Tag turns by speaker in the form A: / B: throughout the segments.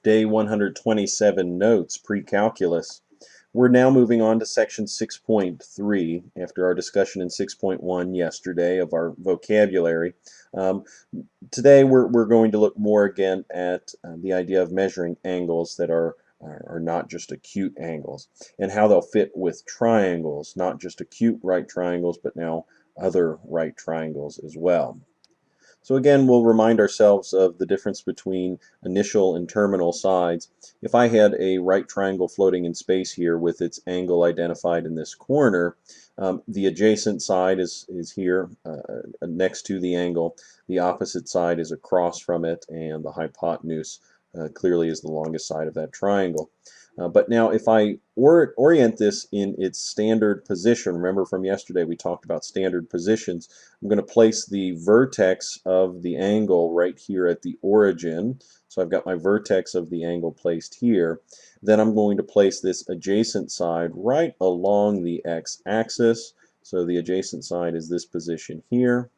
A: Day 127 notes, pre-calculus. We're now moving on to section 6.3 after our discussion in 6.1 yesterday of our vocabulary. Um, Today we're going to look more again at the idea of measuring angles that are not just acute angles and how they'll fit with triangles, not just acute right triangles, but now other right triangles as well. So again, we'll remind ourselves of the difference between initial and terminal sides. If I had a right triangle floating in space here with its angle identified in this corner, the adjacent side is here next to the angle. The opposite side is across from it, and the hypotenuse clearly is the longest side of that triangle. But now if I orient this in its standard position, remember from yesterday we talked about standard positions, I'm going to place the vertex of the angle right here at the origin. So I've got my vertex of the angle placed here. Then I'm going to place this adjacent side right along the x-axis. So the adjacent side is this position here.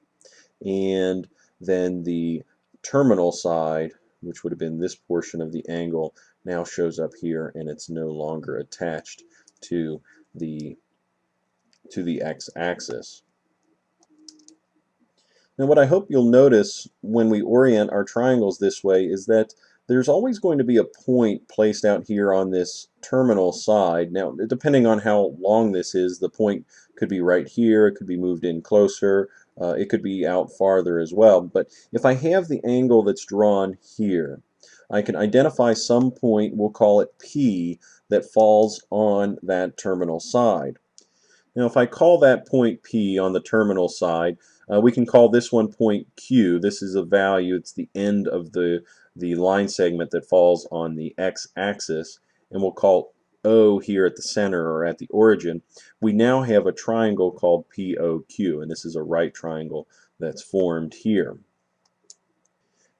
A: And then the terminal side, which would have been this portion of the angle, now shows up here, and it's no longer attached to the x-axis. Now what I hope you'll notice when we orient our triangles this way is that there's always going to be a point placed out here on this terminal side. Now, depending on how long this is, the point could be right here, it could be moved in closer, it could be out farther as well. But if I have the angle that's drawn here, I can identify some point, we'll call it P, that falls on that terminal side. Now if I call that point P on the terminal side, we can call this one point Q. This is a value, it's the end of the line segment that falls on the x-axis, and we'll call O here at the center or at the origin. We now have a triangle called POQ, and this is a right triangle that's formed here.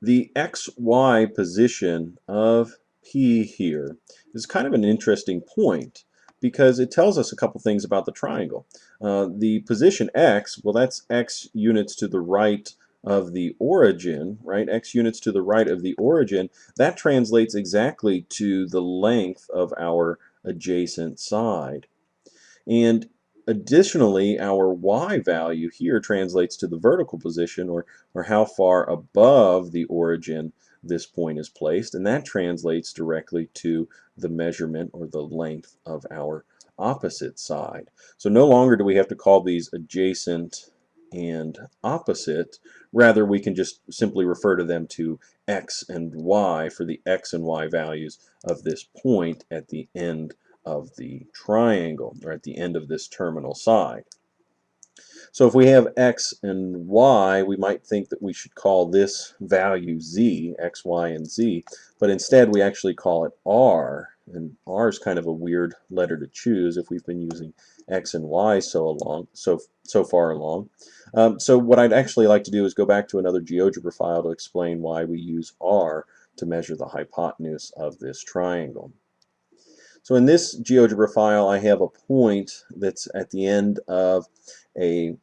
A: The XY position of P here is kind of an interesting point because it tells us a couple things about the triangle. The position X, well, that's X units to the right of the origin, right? X units to the right of the origin. That translates exactly to the length of our adjacent side. And additionally, our y value here translates to the vertical position, or how far above the origin this point is placed, and that translates directly to the measurement or the length of our opposite side. So no longer do we have to call these adjacent and opposite. Rather, we can just simply refer to them to x and y for the x and y values of this point at the end of the triangle, or at the end of this terminal side. So if we have x and y, we might think that we should call this value z, x, y, and z, but instead we actually call it r, and r is kind of a weird letter to choose if we've been using x and y so far along. So what I'd actually like to do is go back to another GeoGebra file to explain why we use r to measure the hypotenuse of this triangle. So in this GeoGebra file, I have a point that's at the end of a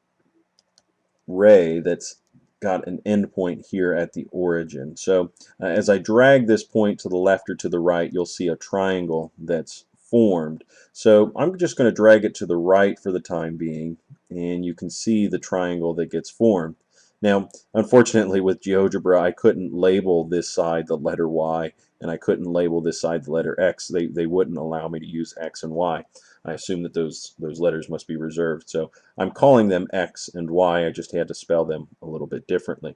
A: ray that's got an endpoint here at the origin. So as I drag this point to the left or to the right, you'll see a triangle that's formed. So I'm just going to drag it to the right for the time being, and you can see the triangle that gets formed. Now, unfortunately with GeoGebra, I couldn't label this side the letter Y, and I couldn't label this side the letter X. They wouldn't allow me to use X and Y. I assume that those letters must be reserved. So I'm calling them X and Y. I just had to spell them a little bit differently.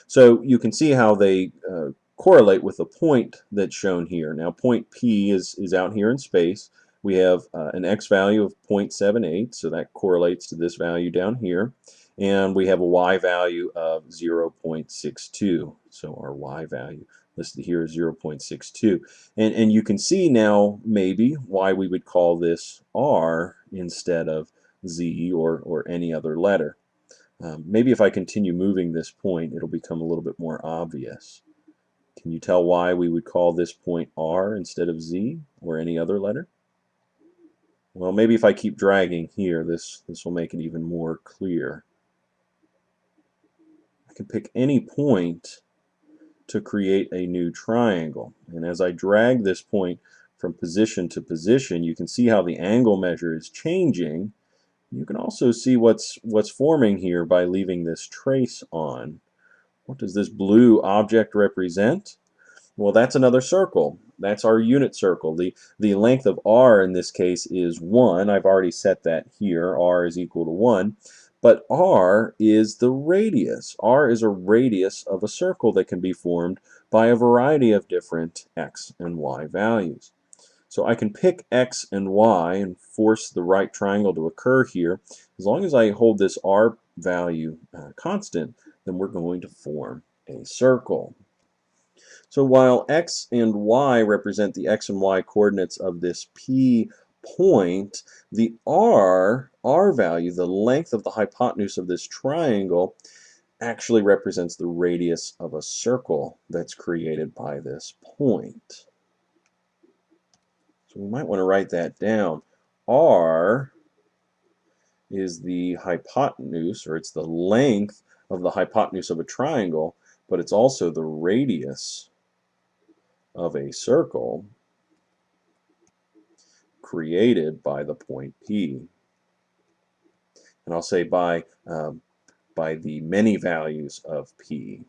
A: So you can see how they correlate with the point that's shown here. Now point P is out here in space. We have an X value of 0.78, so that correlates to this value down here. And we have a Y value of 0.62, so our Y value listed here is 0.62. And you can see now maybe why we would call this R instead of Z or any other letter. Maybe if I continue moving this point, it'll become a little bit more obvious. Can you tell why we would call this point R instead of Z or any other letter? Well, maybe if I keep dragging here, this will make it even more clear. I can pick any point to create a new triangle. And as I drag this point from position to position, you can see how the angle measure is changing. You can also see what's forming here by leaving this trace on. What does this blue object represent? Well, that's another circle. That's our unit circle. The length of r in this case is 1. I've already set that here. R is equal to 1. But r is the radius. R is a radius of a circle that can be formed by a variety of different x and y values. So I can pick x and y and force the right triangle to occur here. As long as I hold this r value constant, then we're going to form a circle. So while x and y represent the x and y coordinates of this P point, the r value, the length of the hypotenuse of this triangle, actually represents the radius of a circle that's created by this point. So we might want to write that down. R is the hypotenuse, or it's the length of the hypotenuse of a triangle, but it's also the radius of a circle created by the point P. And I'll say by the many values of P,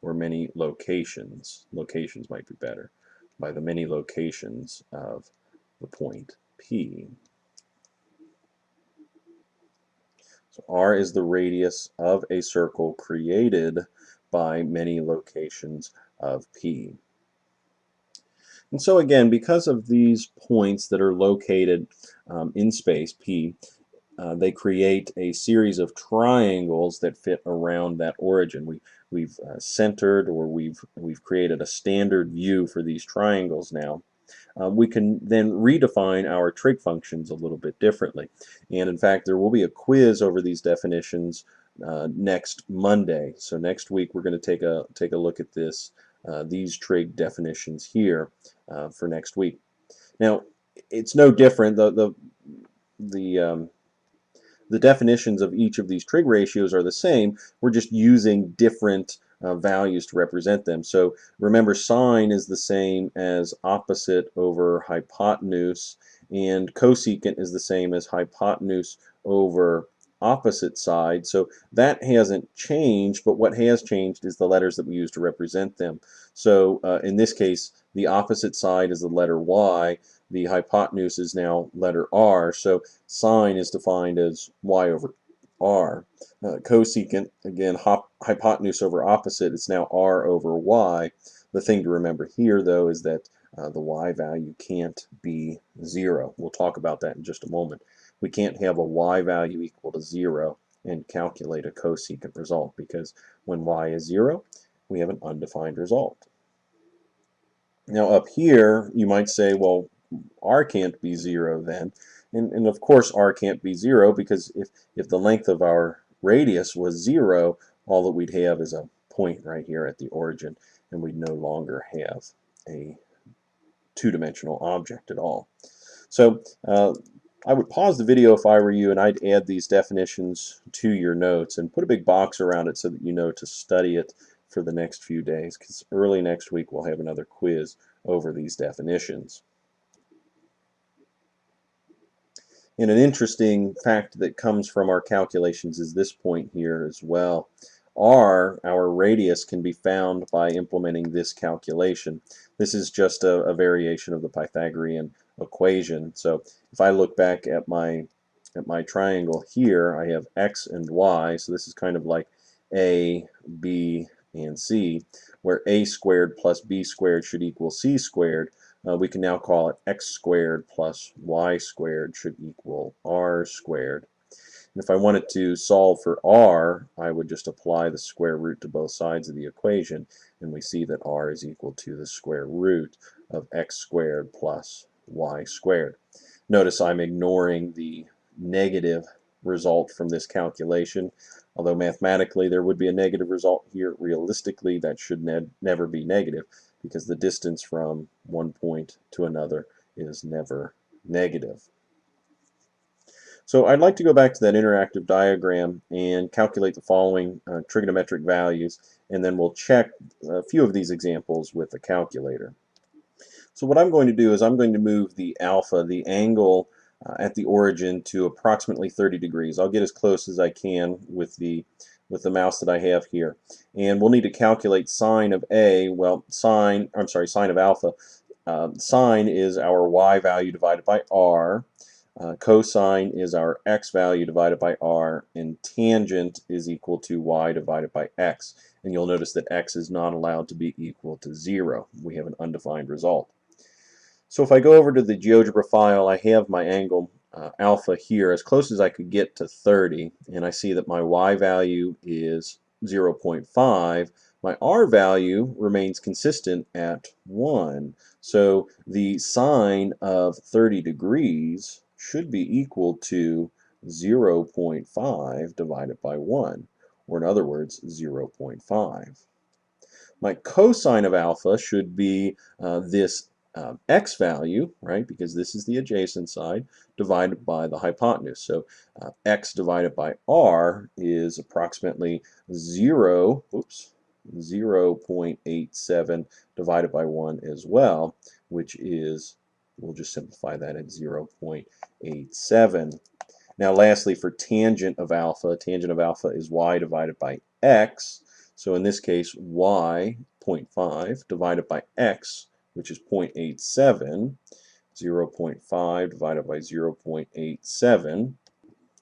A: or many locations. Locations might be better. By the many locations of the point P. So R is the radius of a circle created by many locations of P. And so again, because of these points that are located in space, P, they create a series of triangles that fit around that origin. We've centered, or we've created a standard view for these triangles now. We can then redefine our trig functions a little bit differently. And in fact, there will be a quiz over these definitions next Monday. So next week we're going to take a look at these trig definitions here for next week. Now, it's no different. The definitions of each of these trig ratios are the same. We're just using different values to represent them. So remember, sine is the same as opposite over hypotenuse, and cosecant is the same as hypotenuse over opposite side. So that hasn't changed, but what has changed is the letters that we use to represent them. So in this case, the opposite side is the letter y. The hypotenuse is now letter r. So sine is defined as y over r. Cosecant, again, hypotenuse over opposite, it's now r over y. The thing to remember here, though, is that the y value can't be 0. We'll talk about that in just a moment. We can't have a y value equal to 0 and calculate a cosecant result, because when y is 0, we have an undefined result. Now up here, you might say, well, r can't be 0 then. And of course r can't be 0, because if the length of our radius was 0, all that we'd have is a point right here at the origin, and we'd no longer have a two-dimensional object at all. So I would pause the video if I were you, and I'd add these definitions to your notes and put a big box around it so that you know to study it for the next few days, because early next week we'll have another quiz over these definitions. And an interesting fact that comes from our calculations is this point here as well. R, our radius, can be found by implementing this calculation. This is just a variation of the Pythagorean equation. So if I look back at my triangle here, I have x and y, so this is kind of like a, b, and c, where a squared plus b squared should equal c squared. We can now call it x squared plus y squared should equal r squared. And if I wanted to solve for r, I would just apply the square root to both sides of the equation, and we see that r is equal to the square root of x squared plus y squared. Notice I'm ignoring the negative result from this calculation. Although mathematically there would be a negative result here, realistically that should never be negative, because the distance from one point to another is never negative. So I'd like to go back to that interactive diagram and calculate the following trigonometric values, and then we'll check a few of these examples with a calculator. So what I'm going to do is I'm going to move the alpha, the angle at the origin, to approximately 30 degrees. I'll get as close as I can with the mouse that I have here. And we'll need to calculate sine of A. Well, sine of alpha. Sine is our y value divided by r. Cosine is our x value divided by r, and tangent is equal to y divided by x. And you'll notice that x is not allowed to be equal to 0. We have an undefined result. So if I go over to the GeoGebra file, I have my angle alpha here as close as I could get to 30, and I see that my y value is 0.5. My r value remains consistent at 1. So the sine of 30 degrees should be equal to 0.5 divided by 1, or in other words, 0.5. My cosine of alpha should be this x value, right, because this is the adjacent side, divided by the hypotenuse. So x divided by r is approximately 0.87 divided by 1 as well, which is, we'll just simplify that at 0.87. Now lastly, for tangent of alpha is y divided by x. So in this case, y, 0.5, divided by x, which is 0.87. 0.5 divided by 0.87.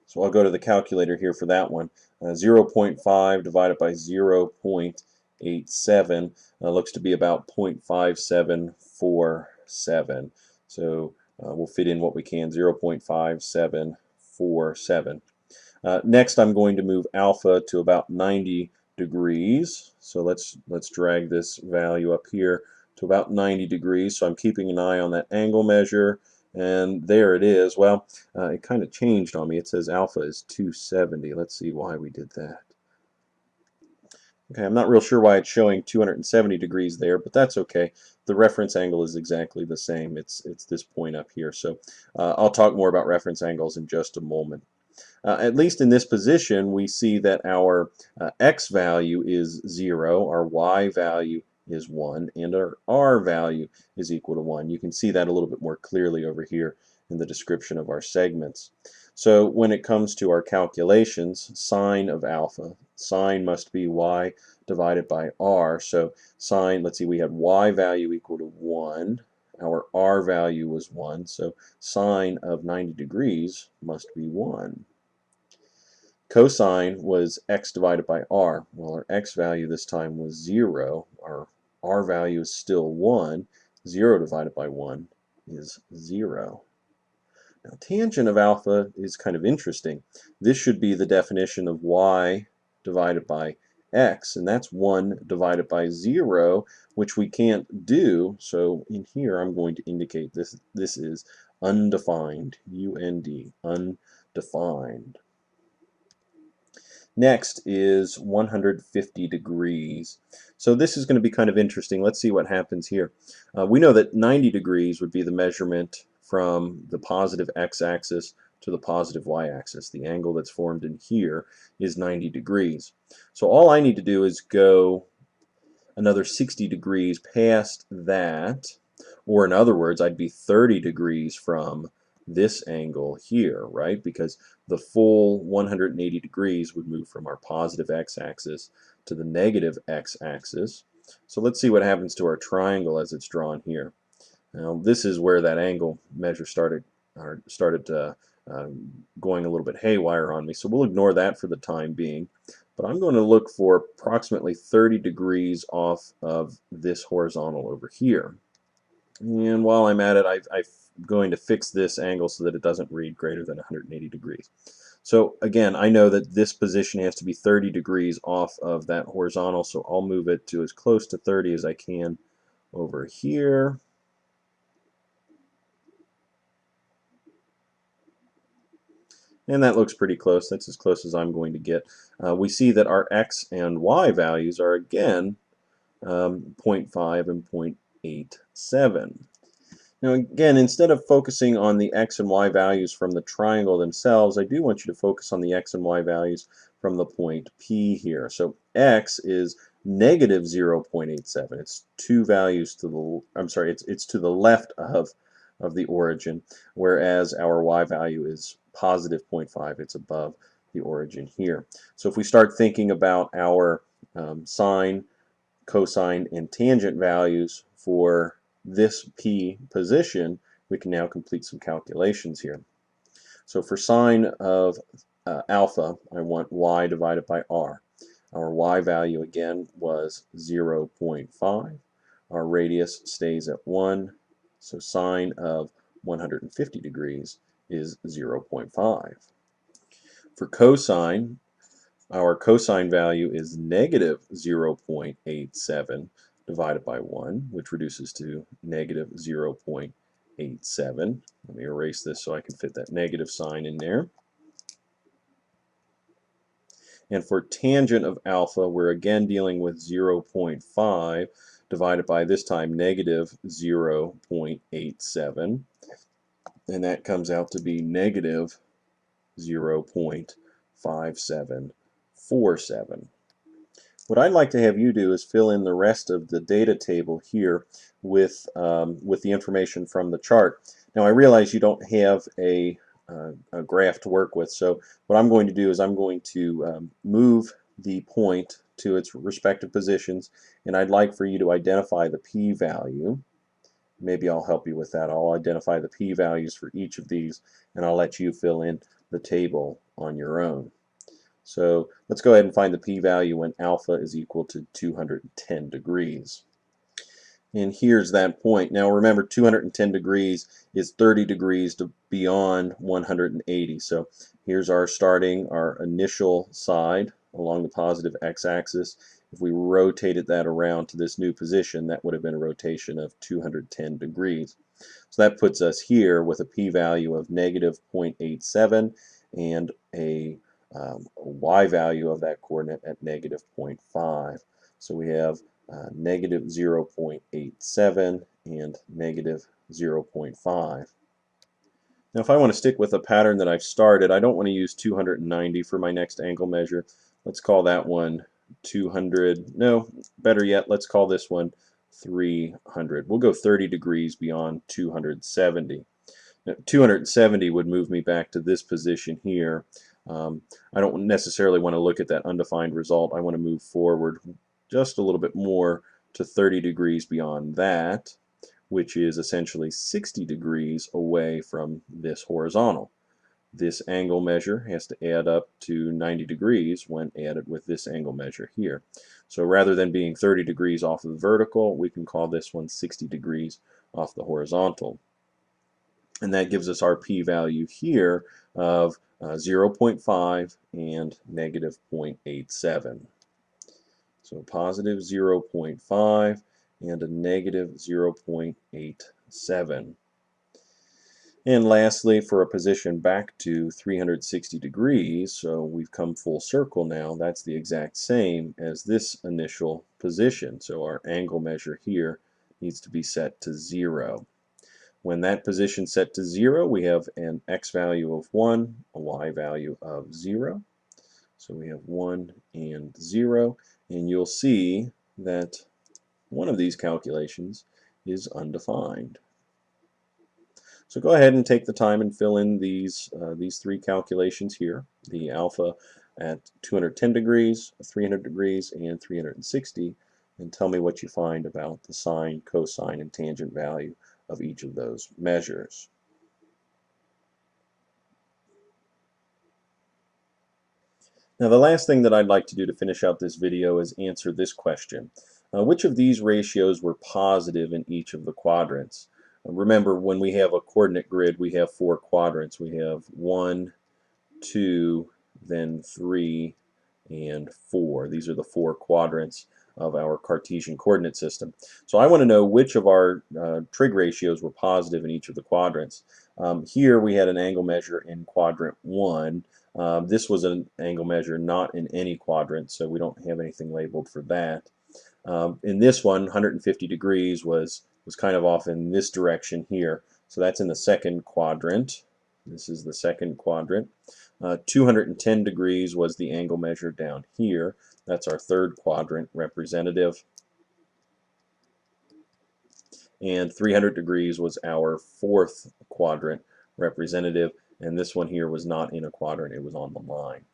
A: So I'll go to the calculator here for that one. 0.5 divided by 0.87 looks to be about 0.5747. So we'll fit in what we can, 0.5747. Next, I'm going to move alpha to about 90 degrees. So let's drag this value up here to about 90 degrees. So I'm keeping an eye on that angle measure, and there it is. Well, it kind of changed on me. It says alpha is 270. Let's see why we did that. Okay, I'm not real sure why it's showing 270 degrees there, but that's okay. The reference angle is exactly the same. It's this point up here. So I'll talk more about reference angles in just a moment. At least in this position, we see that our x value is 0, our y value is 1, and our r value is equal to 1. You can see that a little bit more clearly over here in the description of our segments. So when it comes to our calculations, sine of alpha, sine must be y divided by r. So sine, let's see, we had y value equal to 1. Our r value was 1, so sine of 90 degrees must be 1. Cosine was x divided by r. Well, our x value this time was 0. Our r value is still 1. 0 divided by 1 is 0. Now, tangent of alpha is kind of interesting. This should be the definition of y divided by x, and that's 1 divided by 0, which we can't do. So in here, I'm going to indicate this is undefined, U-N-D, undefined. Next is 150 degrees. So this is going to be kind of interesting. Let's see what happens here. We know that 90 degrees would be the measurement from the positive x-axis to the positive y-axis. The angle that's formed in here is 90 degrees. So all I need to do is go another 60 degrees past that, or in other words, I'd be 30 degrees from this angle here, right? Because the full 180 degrees would move from our positive x-axis to the negative x-axis. So let's see what happens to our triangle as it's drawn here. Now this is where that angle measure started going a little bit haywire on me, so we'll ignore that for the time being. But I'm going to look for approximately 30 degrees off of this horizontal over here. And while I'm at it, I'm going to fix this angle so that it doesn't read greater than 180 degrees. So again, I know that this position has to be 30 degrees off of that horizontal, so I'll move it to as close to 30 as I can over here. And that looks pretty close. That's as close as I'm going to get. We see that our x and y values are again 0.5 and 0.87. Now again, instead of focusing on the x and y values from the triangle themselves, I do want you to focus on the x and y values from the point P here. So x is negative 0.87. It's two values to the, I'm sorry, it's to the left of the origin, whereas our y value is positive 0.5. It's above the origin here. So if we start thinking about our sine, cosine, and tangent values for this P position, we can now complete some calculations here. So for sine of alpha, I want y divided by r. Our y value again was 0.5. Our radius stays at 1. So sine of 150 degrees is 0.5. For cosine, our cosine value is negative 0.87 divided by 1, which reduces to negative 0.87. Let me erase this so I can fit that negative sign in there. And for tangent of alpha, we're again dealing with 0.5 divided by, this time, negative 0.87. And that comes out to be negative 0.5747. What I'd like to have you do is fill in the rest of the data table here with the information from the chart. Now I realize you don't have a graph to work with, so what I'm going to do is I'm going to move the point to its respective positions, and I'd like for you to identify the p-value. Maybe I'll help you with that. I'll identify the p-values for each of these, and I'll let you fill in the table on your own. So let's go ahead and find the p-value when alpha is equal to 210 degrees. And here's that point. Now remember, 210 degrees is 30 degrees beyond 180. So here's our initial side along the positive x-axis. If we rotated that around to this new position, that would have been a rotation of 210 degrees. So that puts us here with a p-value of negative 0.87 and a y value of that coordinate at negative 0.5. So we have negative 0.87 and negative 0.5. Now if I want to stick with a pattern that I've started, I don't want to use 290 for my next angle measure. Let's call that one 200. No, better yet, let's call this one 300. We'll go 30 degrees beyond 270. Now, 270 would move me back to this position here. I don't necessarily want to look at that undefined result. I want to move forward just a little bit more to 30 degrees beyond that, which is essentially 60 degrees away from this horizontal. This angle measure has to add up to 90 degrees when added with this angle measure here. So rather than being 30 degrees off of the vertical, we can call this one 60 degrees off the horizontal. And that gives us our p-value here of 0.5 and negative 0.87. So positive 0.5 and a negative 0.87. And lastly, for a position back to 360 degrees, so we've come full circle now, that's the exact same as this initial position. So our angle measure here needs to be set to 0. When that position set to 0, we have an x value of 1, a y value of 0. So we have 1 and 0, and you'll see that one of these calculations is undefined. So go ahead and take the time and fill in these three calculations here, the alpha at 210 degrees, 300 degrees, and 360, and tell me what you find about the sine, cosine, and tangent value of each of those measures. Now the last thing that I'd like to do to finish out this video is answer this question. Which of these ratios were positive in each of the quadrants? Remember, when we have a coordinate grid, we have 4 quadrants. We have 1, 2, then 3, and 4. These are the 4 quadrants of our Cartesian coordinate system. So I want to know which of our trig ratios were positive in each of the quadrants. Here we had an angle measure in quadrant 1. This was an angle measure not in any quadrant, so we don't have anything labeled for that. In this one, 150 degrees was was kind of off in this direction here. So that's in the second quadrant. This is the second quadrant. 210 degrees was the angle measured down here. That's our third quadrant representative. And 300 degrees was our fourth quadrant representative. And this one here was not in a quadrant, it was on the line.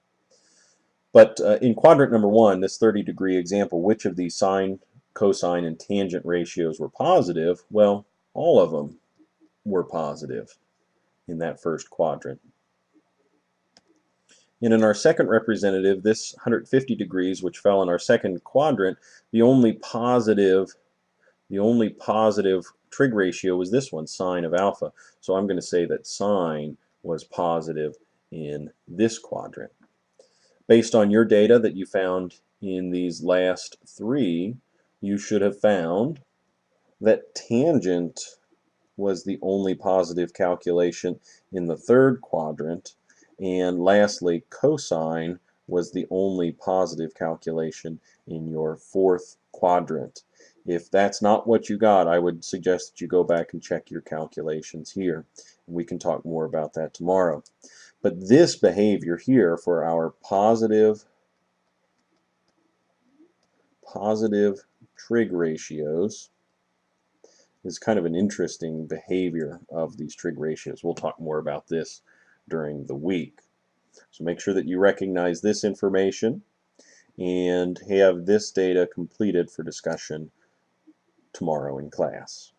A: But in quadrant number 1, this 30-degree example, which of these sine, cosine, and tangent ratios were positive? Well, all of them were positive in that first quadrant. And in our second representative, this 150 degrees, which fell in our second quadrant, the only positive trig ratio was this one, sine of alpha. So I'm going to say that sine was positive in this quadrant. Based on your data that you found in these last three, you should have found that tangent was the only positive calculation in the third quadrant, and lastly, cosine was the only positive calculation in your fourth quadrant. If that's not what you got, I would suggest that you go back and check your calculations here. We can talk more about that tomorrow. But this behavior here for our positive trig ratios is kind of an interesting behavior of these trig ratios. We'll talk more about this during the week. So make sure that you recognize this information and have this data completed for discussion tomorrow in class.